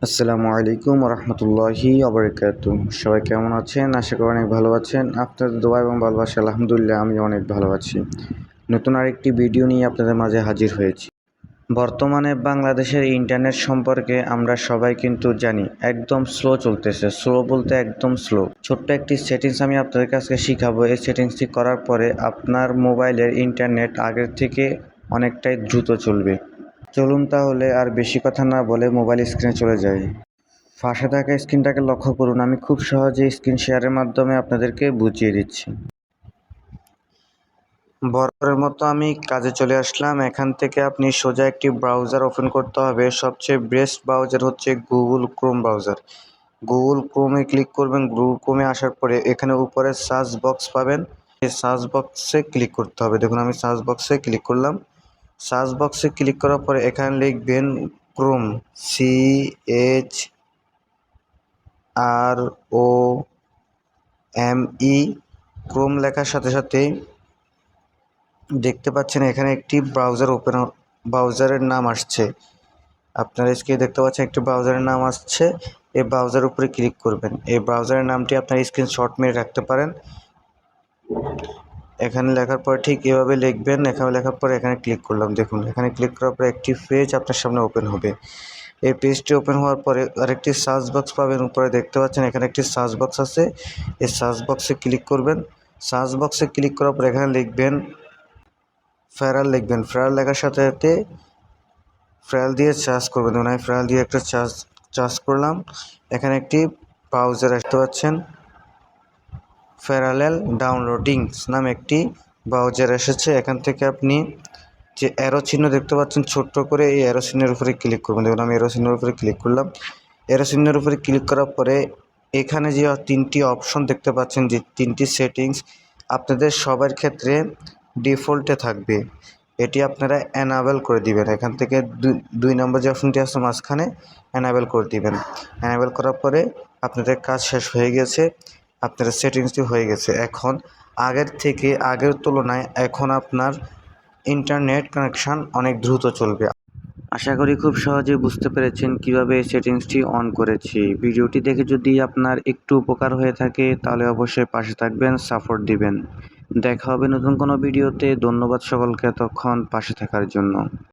আসসালামু আলাইকুম রহমতুল্লাহি আবরকাতুহ। সবাই কেমন আছেন? আশা করি অনেক ভালো আছেন। আপনাদের দোয়া এবং ভালোবাসা আলহামদুলিল্লাহ আমি অনেক ভালো আছি। নতুন আরেকটি ভিডিও নিয়ে আপনাদের মাঝে হাজির হয়েছি। বর্তমানে বাংলাদেশের ইন্টারনেট সম্পর্কে আমরা সবাই কিন্তু জানি একদম স্লো চলতেছে। স্লো বলতে একদম স্লো। ছোট্ট একটি সেটিংস আমি আপনাদের কাছে শিখাবো। এই সেটিংসটি করার পরে আপনার মোবাইলের ইন্টারনেট আগের থেকে অনেকটাই দ্রুত চলবে। চলুন তাহলে আর বেশি কথা না বলে মোবাইল স্ক্রিনে চলে যাই। পাশে থাকা স্ক্রিনটাকে লক্ষ্য করুন। আমি খুব সহজে স্ক্রিন শেয়ারের মাধ্যমে আপনাদেরকে বুঝিয়ে দিচ্ছি। বরাবরের মতো আমি কাজে চলে আসলাম। এখান থেকে আপনি সোজা একটি ব্রাউজার ওপেন করতে হবে। সবচেয়ে বেস্ট ব্রাউজার হচ্ছে গুগল ক্রোম ব্রাউজার। গুগল ক্রোমে ক্লিক করবেন। গুগল ক্রোমে আসার পরে এখানে উপরে সার্চ বক্স পাবেন। এই সার্চ বক্সে ক্লিক করতে হবে। দেখুন আমি সার্চ বক্সে ক্লিক করলাম। সার্চ বক্সে ক্লিক করার পরে এখানে লিখবেন ক্রোম, CHROME। ক্রোম লেখার সাথে সাথে দেখতে পাচ্ছেন এখানে একটি ব্রাউজারের নাম আসছে। আপনারা স্ক্রিনে দেখতে পাচ্ছেন একটি ব্রাউজারের নাম আসছে। এই ব্রাউজারের উপরে ক্লিক করবেন। এই ব্রাউজারের নামটি আপনার স্ক্রিনশট মেরে রাখতে পারেন। এখানে লেখার পর ঠিক এভাবে লিখবেন। এখানে লেখার পরে এখানে ক্লিক করলাম। দেখুন এখানে ক্লিক করার পরে একটি পেজ আপনার সামনে ওপেন হবে। এই পেজটি ওপেন হওয়ার পরে আরেকটি সার্চ বক্স পাবেন। উপরে দেখতে পাচ্ছেন এখানে একটি সার্চ বক্স আছে। এই সার্চ বক্সে ক্লিক করবেন। সার্চ বক্সে ক্লিক করার পর এখানে লিখবেন ফেরাল। লিখবেন ফেরাল লেখার সাথে সাথে ফেরাল দিয়ে সার্চ করবেন। দেখুন আমি ফেরাল দিয়ে একটা সার্চ করলাম। এখানে একটি ব্রাউজার আসতে পাচ্ছেন প্যারালেল ডাউনলোডিংস নামে একটি ব্রাউজার এসেছে। এখান থেকে আপনি যে অ্যারো চিহ্ন দেখতে পাচ্ছেন ছোট্ট করে, এই অ্যারো চিহ্নের উপরে ক্লিক করবেন। দেখুন আমি অ্যারো চিহ্নের উপরে ক্লিক করলাম। অ্যারো চিহ্নের উপরে ক্লিক করার পরে এখানে যে তিনটি অপশন দেখতে পাচ্ছেন, যে তিনটি সেটিংস আপনাদের সবার ক্ষেত্রে ডিফল্টে থাকবে, এটি আপনারা এনাবেল করে দিবেন। এখান থেকে দুই নম্বর যে অপশনটি আছে মাঝখানে এনাবেল করে দিবেন। এনাবেল করার পরে আপনাদের কাজ শেষ হয়ে গেছে। আপনার সেটিংসটি হয়ে গেছে। এখন আগের তুলনায় এখন আপনার ইন্টারনেট কানেকশান অনেক দ্রুত চলবে। আশা করি খুব সহজেই বুঝতে পেরেছেন কিভাবে এই সেটিংসটি অন করেছি। ভিডিওটি দেখে যদি আপনার একটু উপকার হয়ে থাকে তাহলে অবশ্যই পাশে থাকবেন, সাপোর্ট দিবেন। দেখা হবে নতুন কোনো ভিডিওতে। ধন্যবাদ সকলকে এতক্ষণ পাশে থাকার জন্য।